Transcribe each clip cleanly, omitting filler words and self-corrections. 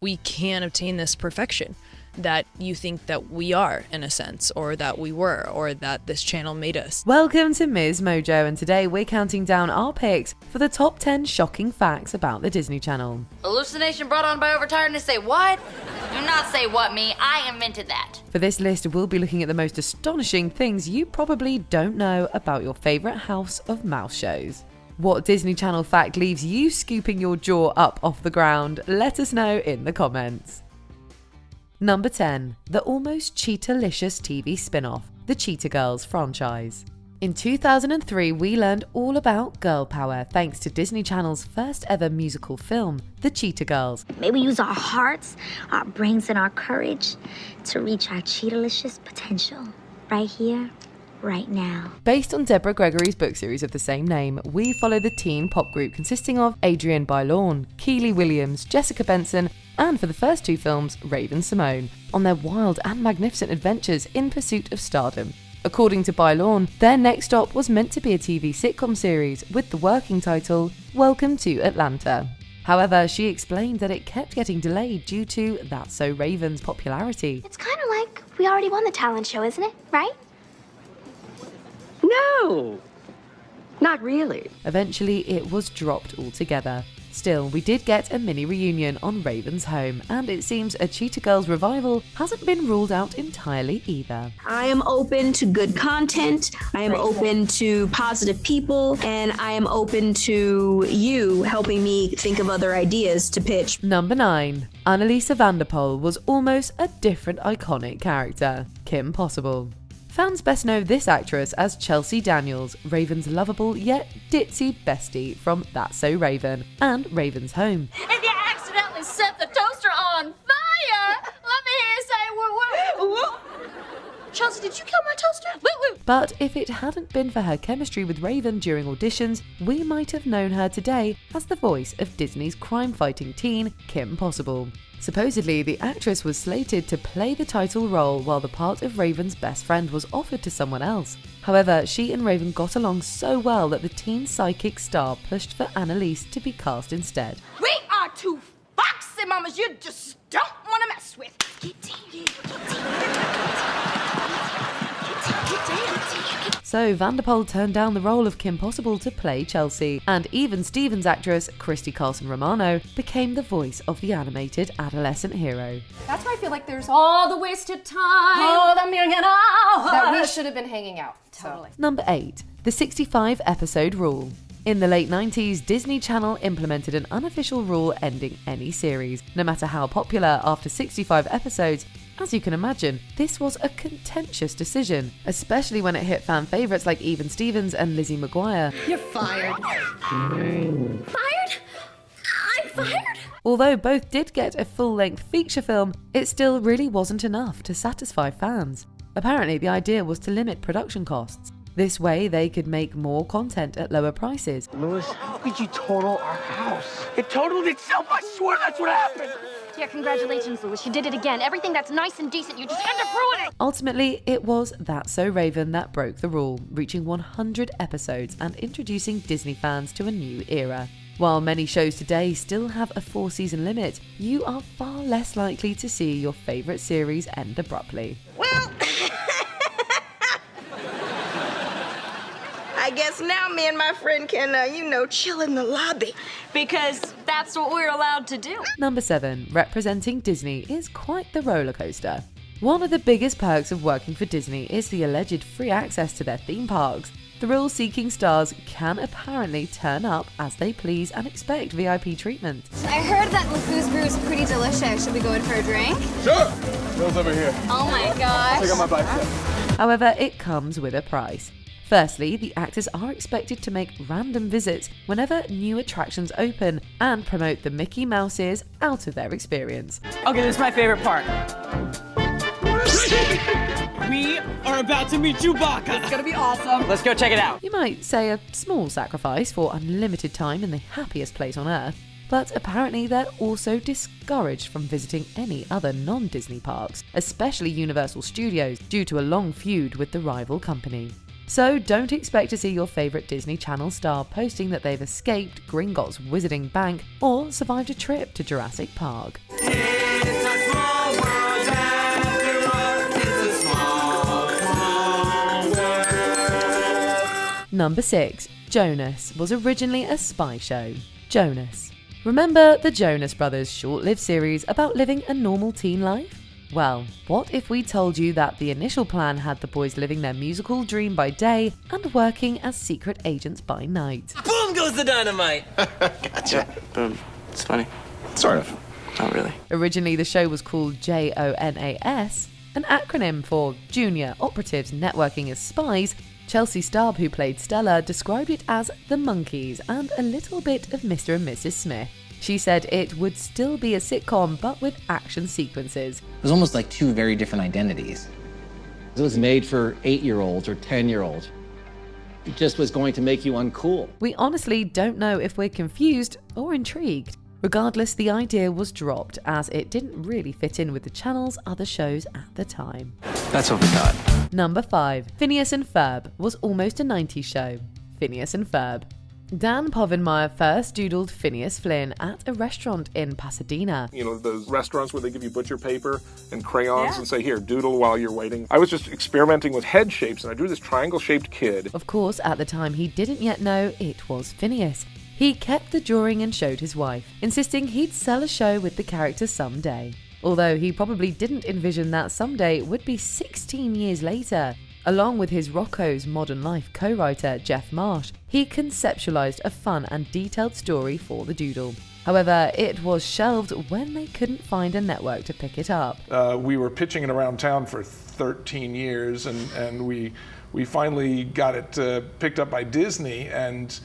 we can obtain this perfection that you think that we are, in a sense, or that we were, or that this channel made us. Welcome to MsMojo, and today we're counting down our picks for the top 10 shocking facts about the Disney Channel. Hallucination brought on by overtiredness. Say what? Do not say what me. I invented that. For this list, we'll be looking at the most astonishing things you probably don't know about your favourite House of Mouse shows. What Disney Channel fact leaves you scooping your jaw up off the ground? Let us know in the comments. Number 10. The almost Cheetah-licious TV spin-off, the Cheetah Girls franchise. In 2003, we learned all about girl power thanks to Disney Channel's first ever musical film, The Cheetah Girls. May we use our hearts, our brains, and our courage to reach our cheetah-licious potential right here, right now. Based on Deborah Gregory's book series of the same name, we follow the teen pop group consisting of Adrienne Bailon, Keely Williams, Jessica Benson, and for the first two films, Raven-Symoné, on their wild and magnificent adventures in pursuit of stardom. According to Bailon, their next stop was meant to be a TV sitcom series with the working title, Welcome to Atlanta. However, she explained that it kept getting delayed due to That's So Raven's popularity. It's kind of like we already won the talent show, isn't it? Right? No, not really. Eventually, it was dropped altogether. Still, we did get a mini reunion on Raven's home, and it seems a Cheetah Girls revival hasn't been ruled out entirely either. I am open to good content, I am open to positive people, and I am open to you helping me think of other ideas to pitch. Number 9. Annalisa Vanderpoel was almost a different iconic character, Kim Possible. Fans best know this actress as Chelsea Daniels, Raven's lovable yet ditzy bestie from That's So Raven and Raven's home. If you accidentally set the toaster on fire, let me hear you say woo woo. Woo. Chelsea, did you kill my toaster? Woo woo. But if it hadn't been for her chemistry with Raven during auditions, we might have known her today as the voice of Disney's crime-fighting teen, Kim Possible. Supposedly, the actress was slated to play the title role while the part of Raven's best friend was offered to someone else. However, she and Raven got along so well that the teen psychic star pushed for Annalise to be cast instead. We are two foxy mamas you just don't want to mess with. So Vanderpoel turned down the role of Kim Possible to play Chelsea, and even Stevens actress Christy Carlson Romano became the voice of the animated adolescent hero. That's why I feel like there's all the wasted time. Oh, the million hours. That we should have been hanging out. Totally. Number 8. The 65 episode rule. In the late 90s, Disney Channel implemented an unofficial rule ending any series, no matter how popular, after 65 episodes. As you can imagine, this was a contentious decision, especially when it hit fan favourites like Even Stevens and Lizzie McGuire. You're fired. Fired? I'm fired? Although both did get a full-length feature film, it still really wasn't enough to satisfy fans. Apparently, the idea was to limit production costs. This way, they could make more content at lower prices. Louis, how could you total our house? It totaled itself, I swear that's what happened! Yeah, congratulations, Louis. You did it again. Everything that's nice and decent, you just end up ruining. Ultimately, it was That's So Raven that broke the rule, reaching 100 episodes and introducing Disney fans to a new era. While many shows today still have a 4-season limit, you are far less likely to see your favourite series end abruptly. Well, I guess now me and my friend can, chill in the lobby. Because that's what we're allowed to do. Number 7. Representing Disney is quite the roller coaster. One of the biggest perks of working for Disney is the alleged free access to their theme parks. Thrill-seeking stars can apparently turn up as they please and expect VIP treatment. I heard that LeFou's brew is pretty delicious. Should we go in for a drink? Sure! Bill's over here. Oh my gosh. Check out my bicep. However, it comes with a price. Firstly, the actors are expected to make random visits whenever new attractions open and promote the Mickey Mouse ears out of their experience. Okay, this is my favorite part. We are about to meet Chewbacca. It's gonna be awesome. Let's go check it out. You might say a small sacrifice for unlimited time in the happiest place on earth, but apparently they're also discouraged from visiting any other non-Disney parks, especially Universal Studios, due to a long feud with the rival company. So don't expect to see your favourite Disney Channel star posting that they've escaped Gringotts Wizarding Bank or survived a trip to Jurassic Park. It's a small world after all. It's a small, small world. Number 6. Jonas was originally a spy show. Jonas. Remember the Jonas Brothers' short-lived series about living a normal teen life? Well, what if we told you that the initial plan had the boys living their musical dream by day and working as secret agents by night? Boom goes the dynamite! Gotcha. Boom. It's funny. Sort of. Not really. Originally, the show was called JONAS, an acronym for Junior Operatives Networking as Spies. Chelsea Starb, who played Stella, described it as the Monkees and a little bit of Mr. and Mrs. Smith. She said it would still be a sitcom, but with action sequences. It was almost like two very different identities. It was made for 8-year-olds or 10-year-olds. It just was going to make you uncool. We honestly don't know if we're confused or intrigued. Regardless, the idea was dropped as it didn't really fit in with the channel's other shows at the time. That's what we got. Number 5. Phineas and Ferb was almost a 90s show. Phineas and Ferb. Dan Povenmire first doodled Phineas Flynn at a restaurant in Pasadena. You know, those restaurants where they give you butcher paper and crayons and say, here, doodle while you're waiting. I was just experimenting with head shapes, and I drew this triangle-shaped kid. Of course, at the time, he didn't yet know it was Phineas. He kept the drawing and showed his wife, insisting he'd sell a show with the character someday. Although he probably didn't envision that someday would be 16 years later. Along with his Rocco's Modern Life co-writer Jeff Marsh, he conceptualized a fun and detailed story for the doodle. However, it was shelved when they couldn't find a network to pick it up. We were pitching it around town for 13 years, and we finally got it picked up by Disney, and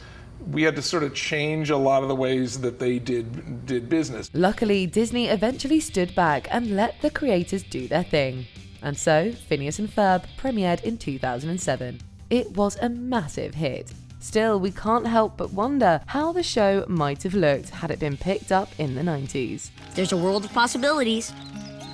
we had to sort of change a lot of the ways that they did business. Luckily, Disney eventually stood back and let the creators do their thing. And so, Phineas and Ferb premiered in 2007. It was a massive hit. Still, we can't help but wonder how the show might have looked had it been picked up in the 90s. There's a world of possibilities.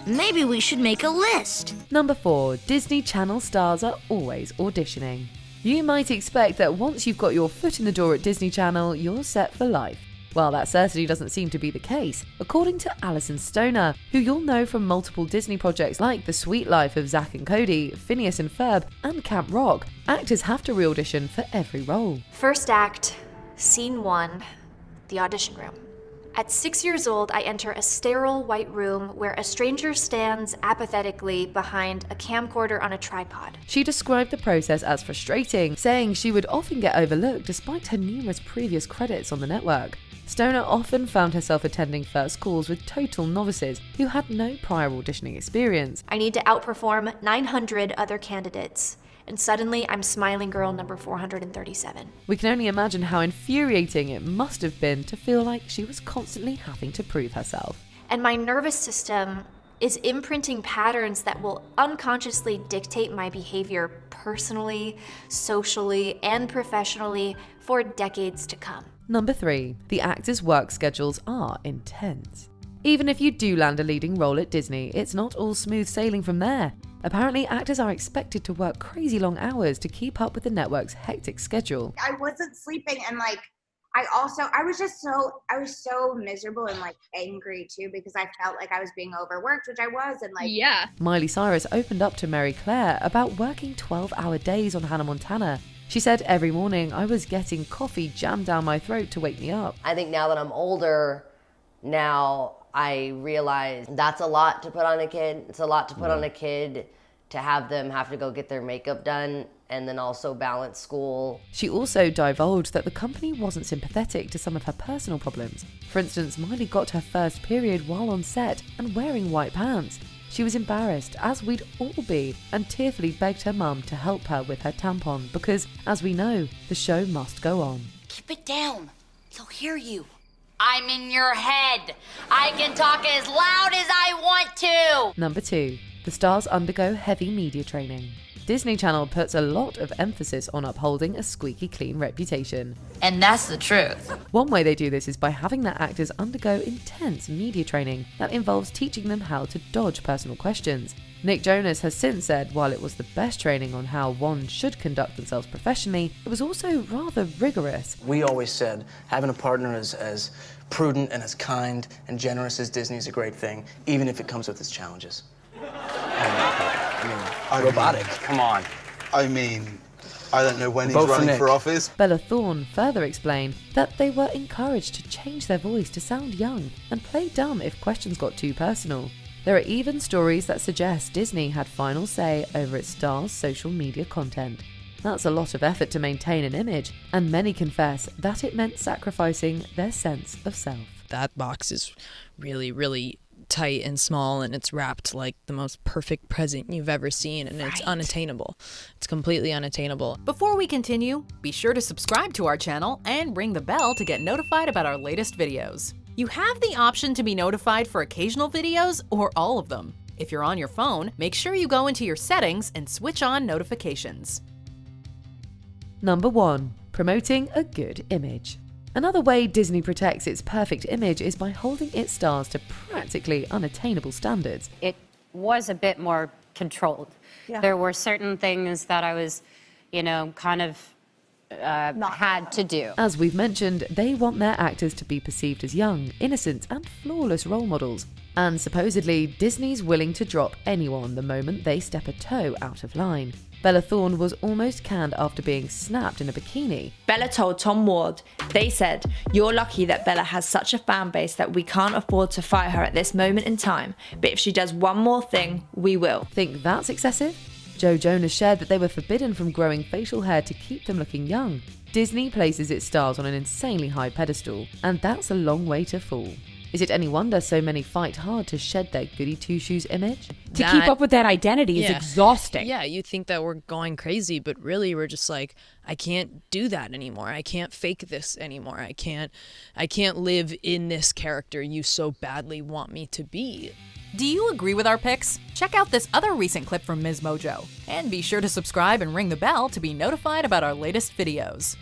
Maybe we should make a list. Number 4. Disney Channel stars are always auditioning. You might expect that once you've got your foot in the door at Disney Channel, you're set for life. Well, that certainly doesn't seem to be the case. According to Alison Stoner, who you'll know from multiple Disney projects like The Sweet Life of Zack and Cody, Phineas and Ferb, and Camp Rock, actors have to re-audition for every role. First act, scene 1, the audition room. At 6 years old, I enter a sterile white room where a stranger stands apathetically behind a camcorder on a tripod. She described the process as frustrating, saying she would often get overlooked despite her numerous previous credits on the network. Stoner often found herself attending first calls with total novices who had no prior auditioning experience. I need to outperform 900 other candidates. And suddenly, I'm smiling girl number 437. We can only imagine how infuriating it must have been to feel like she was constantly having to prove herself. And my nervous system is imprinting patterns that will unconsciously dictate my behavior personally, socially, and professionally for decades to come. Number 3. The actors' work schedules are intense. Even if you do land a leading role at Disney, it's not all smooth sailing from there. Apparently, actors are expected to work crazy long hours to keep up with the network's hectic schedule. I wasn't sleeping, and I was so miserable and angry too, because I felt like I was being overworked, which I was, and yeah. Miley Cyrus opened up to Mary Claire about working 12-hour days on Hannah Montana. She said, every morning I was getting coffee jammed down my throat to wake me up. I think now that I'm older, now I realize that's a lot to put on a kid. It's a lot to put on a kid to have them have to go get their makeup done and then also balance school. She also divulged that the company wasn't sympathetic to some of her personal problems. For instance, Miley got her first period while on set and wearing white pants. She was embarrassed, as we'd all be, and tearfully begged her mum to help her with her tampon because, as we know, the show must go on. Keep it down. They'll hear you. I'm in your head. I can talk as loud as I want to. Number 2. The stars undergo heavy media training. Disney Channel puts a lot of emphasis on upholding a squeaky clean reputation. And that's the truth. One way they do this is by having their actors undergo intense media training that involves teaching them how to dodge personal questions. Nick Jonas has since said while it was the best training on how one should conduct themselves professionally, it was also rather rigorous. We always said having a partner as prudent and as kind and generous as Disney is a great thing, even if it comes with its challenges. Robotic. Come on. I mean, I don't know when he's Vote for running Nick. for office. Bella Thorne further explained that they were encouraged to change their voice to sound young and play dumb if questions got too personal. There are even stories that suggest Disney had final say over its stars' social media content. That's a lot of effort to maintain an image, and many confess that it meant sacrificing their sense of self. That box is really, really tight and small, and it's wrapped like the most perfect present you've ever seen, and it's unattainable. It's completely unattainable. Before we continue, be sure to subscribe to our channel and ring the bell to get notified about our latest videos. You have the option to be notified for occasional videos or all of them. If you're on your phone, make sure you go into your settings and switch on notifications. Number 1. Promoting a good image. Another way Disney protects its perfect image is by holding its stars to practically unattainable standards. It was a bit more controlled. Yeah. There were certain things that I was, kind of had to do. As we've mentioned, they want their actors to be perceived as young, innocent, and flawless role models. And supposedly, Disney's willing to drop anyone the moment they step a toe out of line. Bella Thorne was almost canned after being snapped in a bikini. Bella told Tom Ward, "They said, you're lucky that Bella has such a fan base that we can't afford to fire her at this moment in time, but if she does one more thing, we will." Think that's excessive? Joe Jonas shared that they were forbidden from growing facial hair to keep them looking young. Disney places its stars on an insanely high pedestal, and that's a long way to fall. Is it any wonder so many fight hard to shed their goody two-shoes image? To keep up with that identity is exhausting. Yeah, you think that we're going crazy, but really we're just like, I can't do that anymore. I can't fake this anymore. I can't live in this character you so badly want me to be. Do you agree with our picks? Check out this other recent clip from MsMojo. And be sure to subscribe and ring the bell to be notified about our latest videos.